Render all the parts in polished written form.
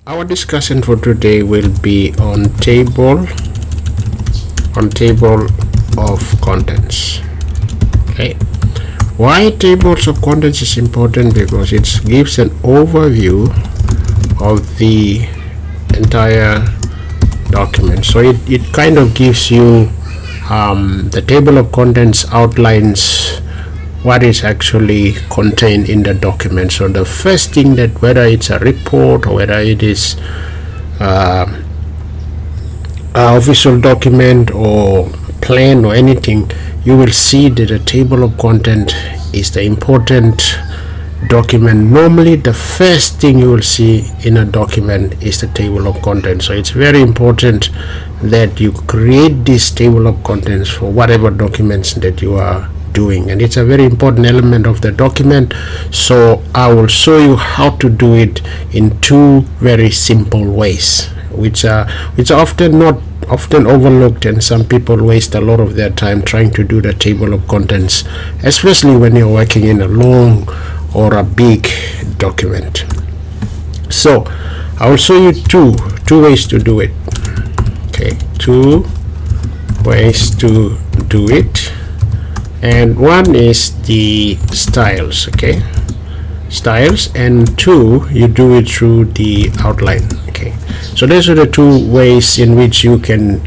Our discussion for today will be on table of contents. Okay, why tables of contents is important? Because it gives an overview of the entire document. So it kind of gives you the table of contents outlines what is actually contained in the document. So the first thing, that whether it's a report or whether it is an official document or plan or anything, you will see that the table of content is the important document. Normally the first thing you will see in a document is the table of contents. So it's very important that you create this table of contents for whatever documents that you are doing, and it's a very important element of the document. So I will show you how to do it in two very simple ways, which are often overlooked, and some people waste a lot of their time trying to do the table of contents, especially when you're working in a long or a big document. So I will show you two ways to do it. Okay, two ways to do it. And one is the styles, okay, styles, and two, you do it through the outline. Okay, so those are the two ways in which you can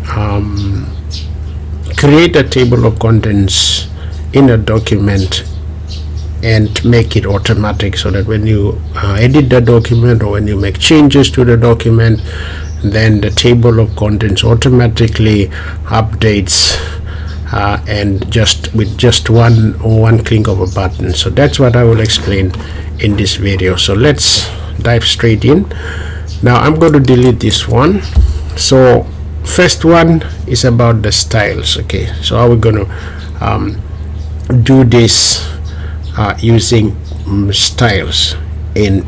create a table of contents in a document and make it automatic, so that when you edit the document or when you make changes to the document, then the table of contents automatically updates and with just one click of a button. So that's what I will explain in this video. So let's dive straight in. Now I'm going to delete this one. So first one is about the styles. Okay, so how we're going to do this using styles in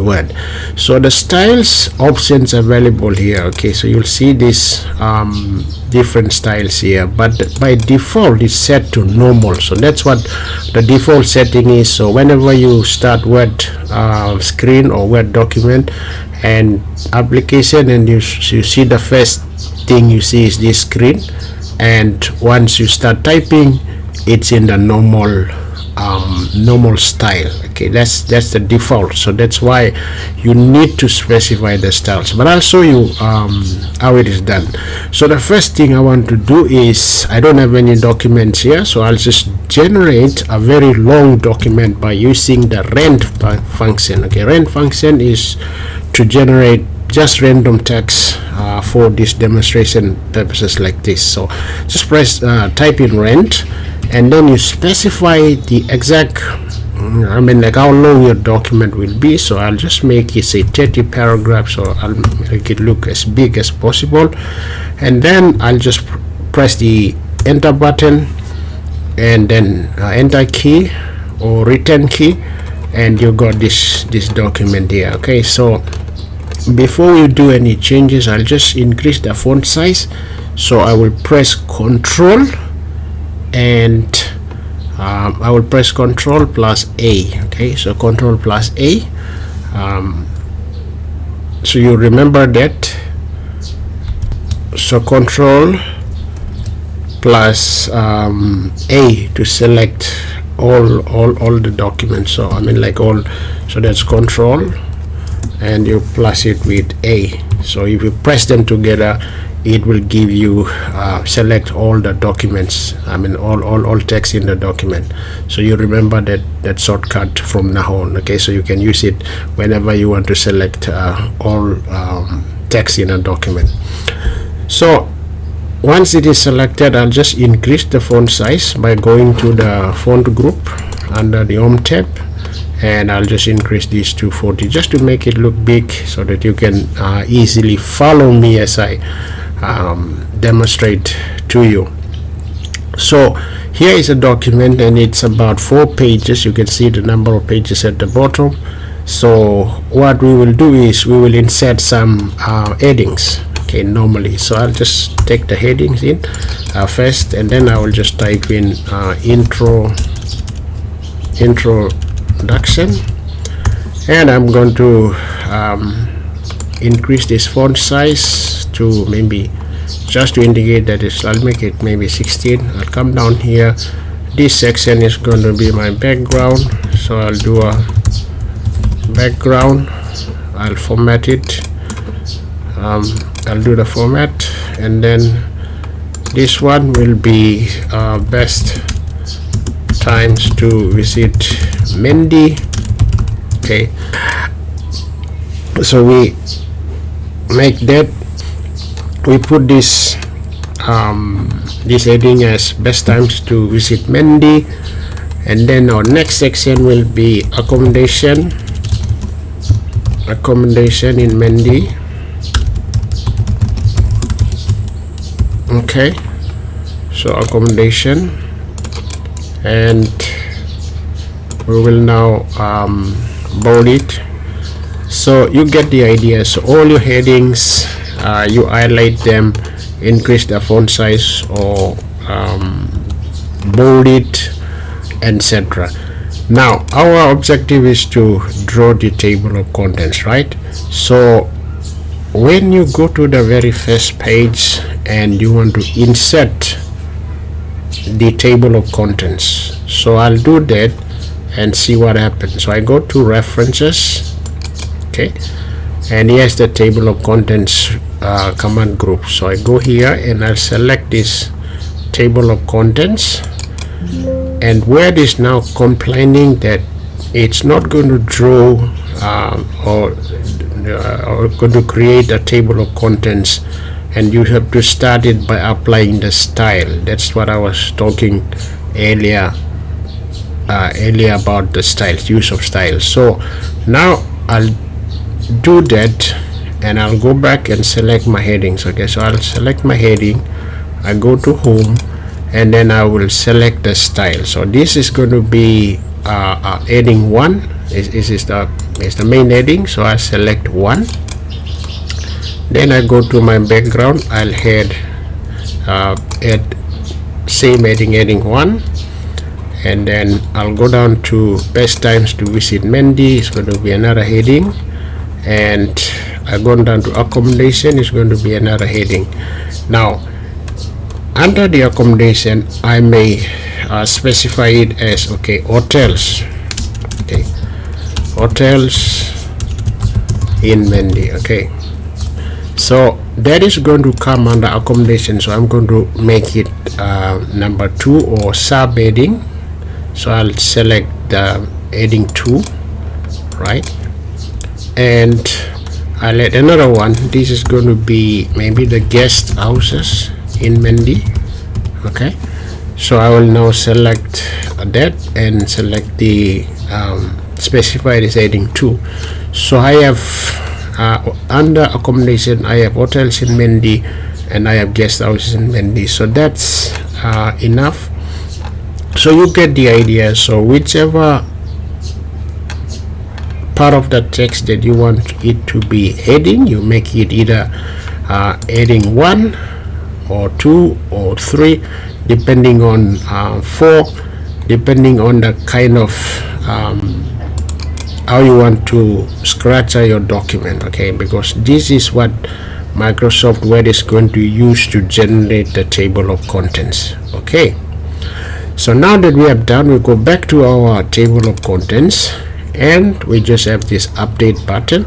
Word. So the styles options available here. Okay, so you'll see this different styles here, but by default it's set to normal. So that's what the default setting is. So whenever you start Word screen or Word document and application, and you see the first thing you see is this screen, and once you start typing, it's in the normal style. Okay, that's the default. So that's why you need to specify the styles, but I'll show you how it is done. So the first thing I want to do is, I don't have any documents here, so I'll just generate a very long document by using the rand function. Okay, rand function is to generate just random text for this demonstration purposes like this. So just press type in rand, and then you specify the exact like how long your document will be. So I'll just make it say 30 paragraphs, or I'll make it look as big as possible, and then I'll just press the enter button and then enter key or return key, and you got this document here. Okay, so before you do any changes, I'll just increase the font size. So I will press Control and I will press Control plus A. Okay, so Control plus A. So you remember that. So Control plus A to select all the documents. So I mean like all. So that's Control, and you plus it with A. So if you press them together, it will give you select all the documents, I mean all text in the document. So you remember that shortcut from now on. Okay, so you can use it whenever you want to select all text in a document. So once it is selected, I'll just increase the font size by going to the font group under the Home tab, and I'll just increase these to 40 just to make it look big, so that you can easily follow me as I demonstrate to you. So here is a document, and it's about 4 pages. You can see the number of pages at the bottom. So what we will do is we will insert some headings. Okay, normally, so I'll just take the headings in first, and then I will just type in introduction, and I'm going to increase this font size to maybe, just to indicate that I'll make it maybe 16. I'll come down here. This section is going to be my background, so I'll do a background. I'll format it. I'll do the format, and then this one will be best times to visit Mendy. Okay, so we make that, we put this this heading as best times to visit Mendy, and then our next section will be accommodation in Mendy. Okay, so accommodation, and we will now bold it. So you get the idea. So all your headings, you highlight them, increase the font size, or bold it, etc. Now our objective is to draw the table of contents, right? So when you go to the very first page and you want to insert the table of contents, so I'll do that and see what happens. So I go to references, okay, and here's the table of contents command group. So I go here and I'll select this table of contents, and where it is now complaining that it's not going to draw or going to create a table of contents, and you have to start it by applying the style. That's what I was talking earlier about the styles, use of styles. So now I'll do that, and I'll go back and select my headings. Okay, so I'll select my heading, I go to home, and then I will select the style. So this is going to be heading 1. This is the main heading, so I select 1. Then I go to my background, I'll add same heading 1, and then I'll go down to best times to visit Mendy. It's going to be another heading, and I go down to accommodation. It's going to be another heading. Now under the accommodation, I may specify it as, okay, hotels. Okay, hotels in Mendy. Okay, so that is going to come under accommodation, so I'm going to make it number 2 or sub heading. So I'll select the heading 2, right, and I'll add another one. This is going to be maybe the guest houses in Mendy. Okay, so I will now select that and select the specified as heading 2. So I have under accommodation, I have hotels in Mendy and I have guest houses in Mendy. So that's enough. So you get the idea. So whichever part of the text that you want it to be heading, you make it either heading 1 or 2 or 3, depending on 4, depending on the kind of how you want to structure your document. Okay, because this is what Microsoft Word is going to use to generate the table of contents. Okay, so now that we have done, we go back to our table of contents, and we just have this update button.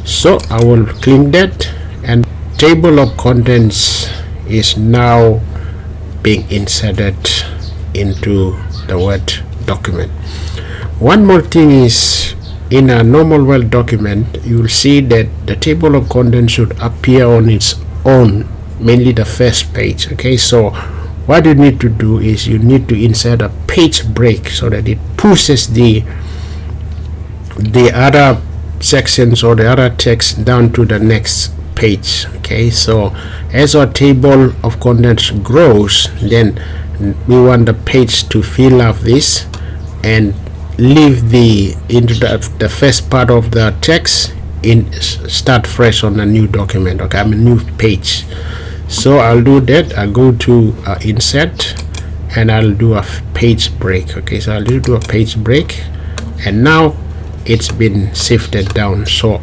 So I will click that, and table of contents is now being inserted into the Word document. One more thing is, in a normal Word document, you will see that the table of contents should appear on its own, mainly the first page. Okay, so what you need to do is you need to insert a page break so that it pushes the other sections or the other text down to the next page. Okay, so as our table of contents grows, then we want the page to fill up this and leave into the first part of the text in, start fresh on a new document. Okay, I'm a new page. So I'll do that. I'll go to insert, and I'll do a page break. Okay, so I'll do a page break, and now it's been sifted down. So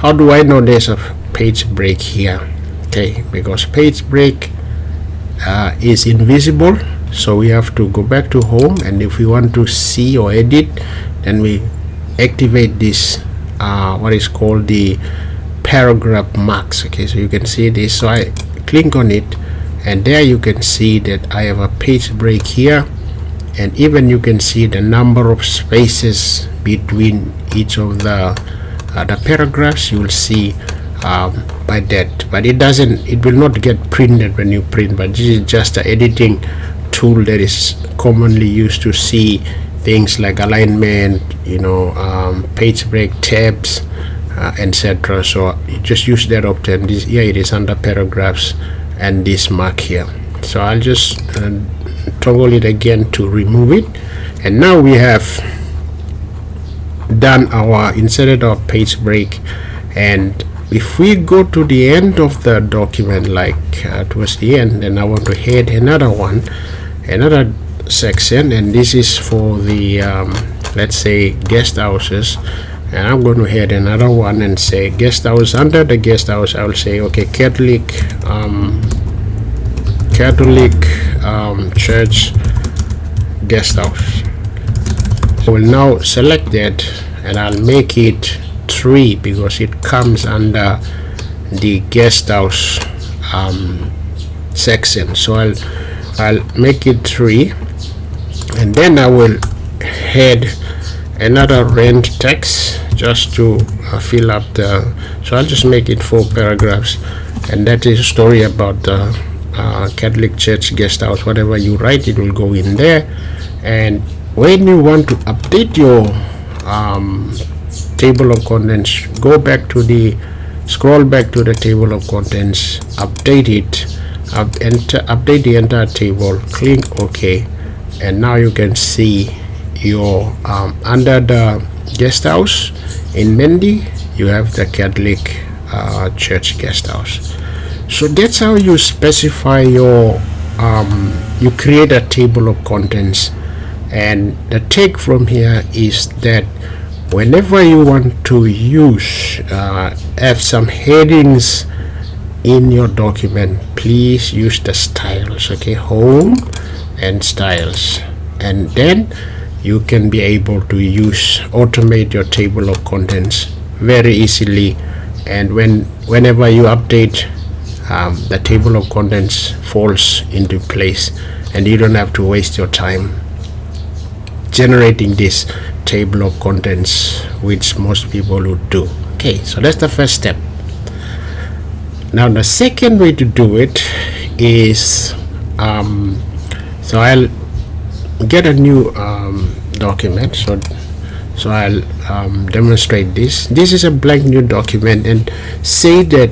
how do I know there's a page break here? Okay, because page break is invisible, so we have to go back to home, and if we want to see or edit, then we activate this what is called the paragraph marks. Okay, so you can see this, so I click on it, and there you can see that I have a page break here, and even you can see the number of spaces between each of the paragraphs. You will see by that, but it will not get printed when you print, but this is just an editing tool that is commonly used to see things like alignment, page break, tabs, etc. So you just use that option. This here, it is under paragraphs, and this mark here. So I'll just toggle it again to remove it, and now we have done our inserted our page break. And if we go to the end of the document, like towards the end, then I want to add another section, and this is for the let's say guest houses, and I'm going to add another one and say guest house. Under the guest house, I will say okay, Catholic Church guest house. I will now select that, and I'll make it 3 because it comes under the guest house section. So I'll make it 3, and then I will add another rent text just to fill up the. So I'll just make it 4 paragraphs, and that is a story about the Catholic Church guest house. Whatever you write, it will go in there. And when you want to update your table of contents, scroll back to the table of contents, update it, update the entire table, click OK, and now you can see your under the guest house in Mendy, you have the Catholic Church guest house. So that's how you specify your you create a table of contents. And the take from here is that whenever you want to use have some headings in your document, please use the styles. Okay, home and styles, and then you can be able to automate your table of contents very easily. And whenever you update, the table of contents falls into place, and you don't have to waste your time generating this table of contents, which most people would do. Okay, so that's the first step. Now the second way to do it is so I'll get a new document. So I'll demonstrate this. This is a blank new document, and say that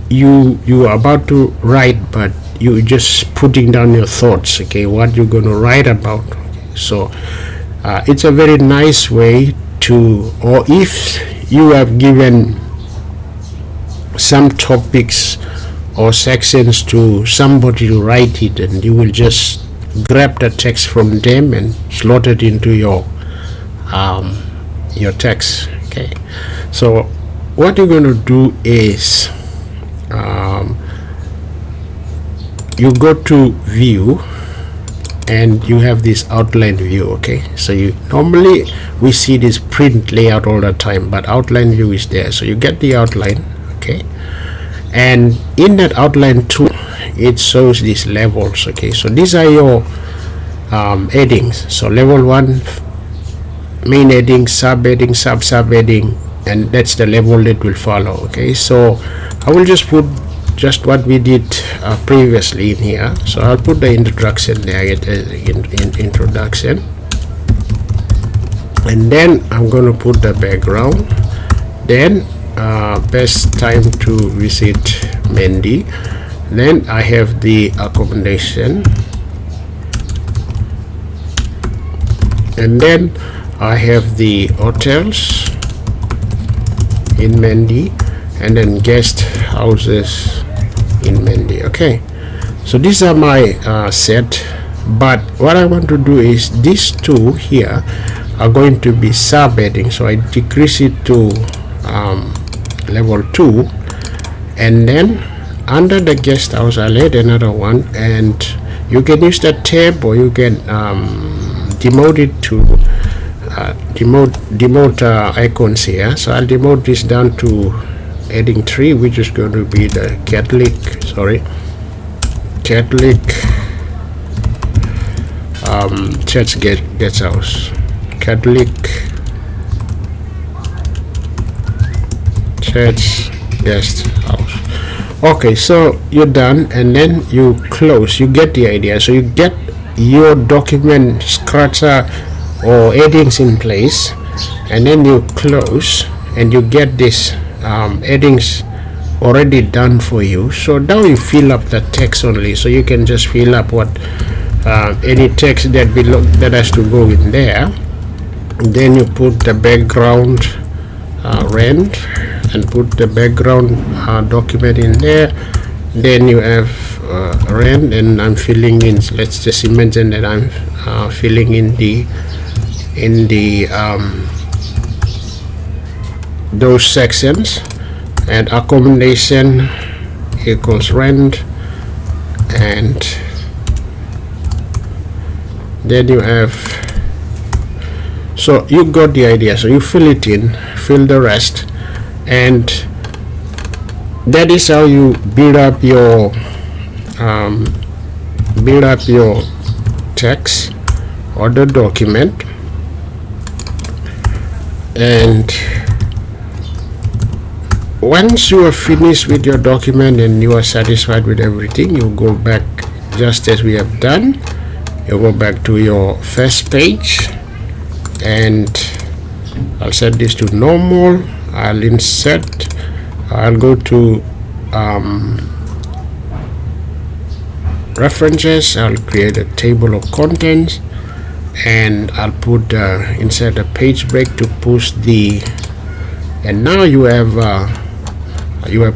you are about to write, but you just putting down your thoughts. Okay, what you're going to write about. So it's a very nice way to, or if you have given some topics or sections to somebody to write it, and you will just grab the text from them and slot it into your text. Okay, so what you're going to do is you go to view, and you have this outline view. Okay, so normally we see this print layout all the time, but outline view is there. So you get the outline. Okay, and in that outline tool, it shows these levels. Okay, so these are your headings. So level 1, main heading, sub heading, sub heading, and that's the level that will follow. Okay, so I will just put just what we did previously in here. So I'll put the introduction there, introduction, and then I'm going to put the background, then best time to visit Mendy, then I have the accommodation, and then I have the hotels in Mendy, and then guest houses in Mendy. Okay, so these are my set, but what I want to do is these two here are going to be subheading, so I decrease it to level 2, and then under the guest house I'll add another one, and you can use the tab, or you can demote it to demote icons here. So I'll demote this down to heading 3, which is going to be the Catholic church guest house, Catholic church guest house. Okay, so you're done, and then you close. You get the idea. So you get your document scratcher or headings in place, and then you close, and you get this headings already done for you. So now you fill up the text only. So you can just fill up what any text that has to go in there. Then you put the background rent, and put the background document in there. Then you have rent, and I'm filling in. Let's just imagine that I'm filling in the those sections, and accommodation equals rent, and then you have, so you got the idea. So you fill it in, fill the rest, and that is how you build up your text or the document. And once you are finished with your document and you are satisfied with everything, you go back just as we have done. You go back to your first page, and I'll set this to normal. I'll insert, I'll go to references. I'll create a table of contents, and I'll put insert a page break to push the, and now you have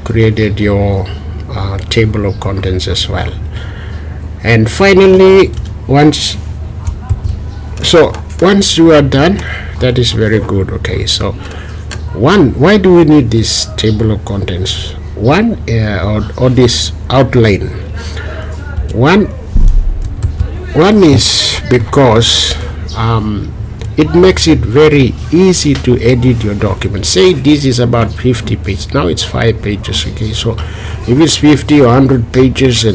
created your table of contents as well. And finally, once you are done, that is very good. Okay, so why do we need this table of contents? Or this outline. One is because it makes it very easy to edit your document. Say this is about 50 pages, now it's 5 pages. Okay, so if it's 50 or 100 pages,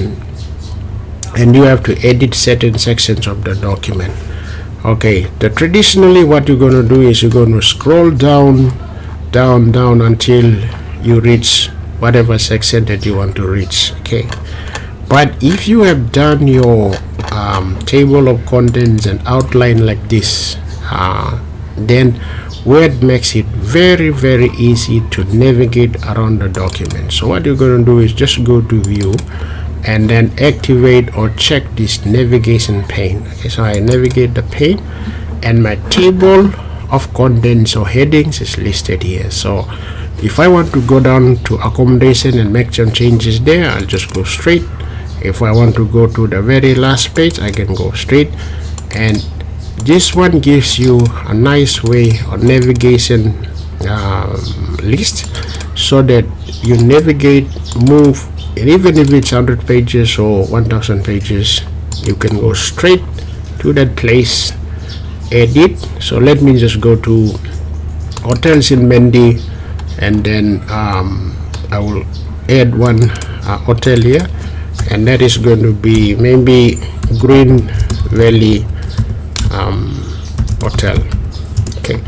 and you have to edit certain sections of the document. Okay, traditionally what you're going to do is you're going to scroll down until you reach whatever section that you want to reach. Okay, but if you have done your table of contents and outline like this, then Word makes it very, very easy to navigate around the document. So what you're going to do is just go to view, and then activate or check this navigation pane. Okay, so I navigate the pane, and my table of contents or headings is listed here. So if I want to go down to accommodation and make some changes there, I'll just go straight. If I want to go to the very last page, I can go straight. And this one gives you a nice way of navigation list, so that you navigate, move, and even if it's 100 pages or 1000 pages, you can go straight to that place, edit. So let me just go to hotels in Mendi, and then I will add one hotel here, and that is going to be maybe Green Valley Hotel. Okay,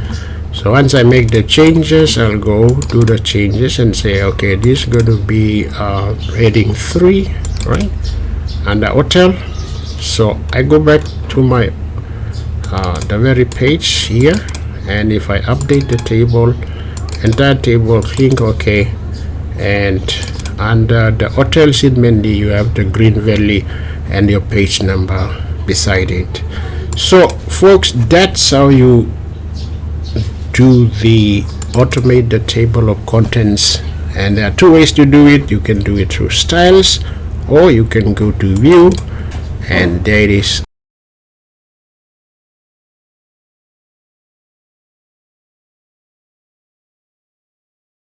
so once I make the changes, I'll go to the changes and say, okay, this is going to be heading 3, right, and the hotel. So I go back to my the very page here, and if I update the table, entire table, click OK, and under the hotels in Mendi, you have the Green Valley and your page number beside it. So folks, that's how you automate the table of contents. And there are 2 ways to do it. You can do it through styles, or you can go to view, and there it is.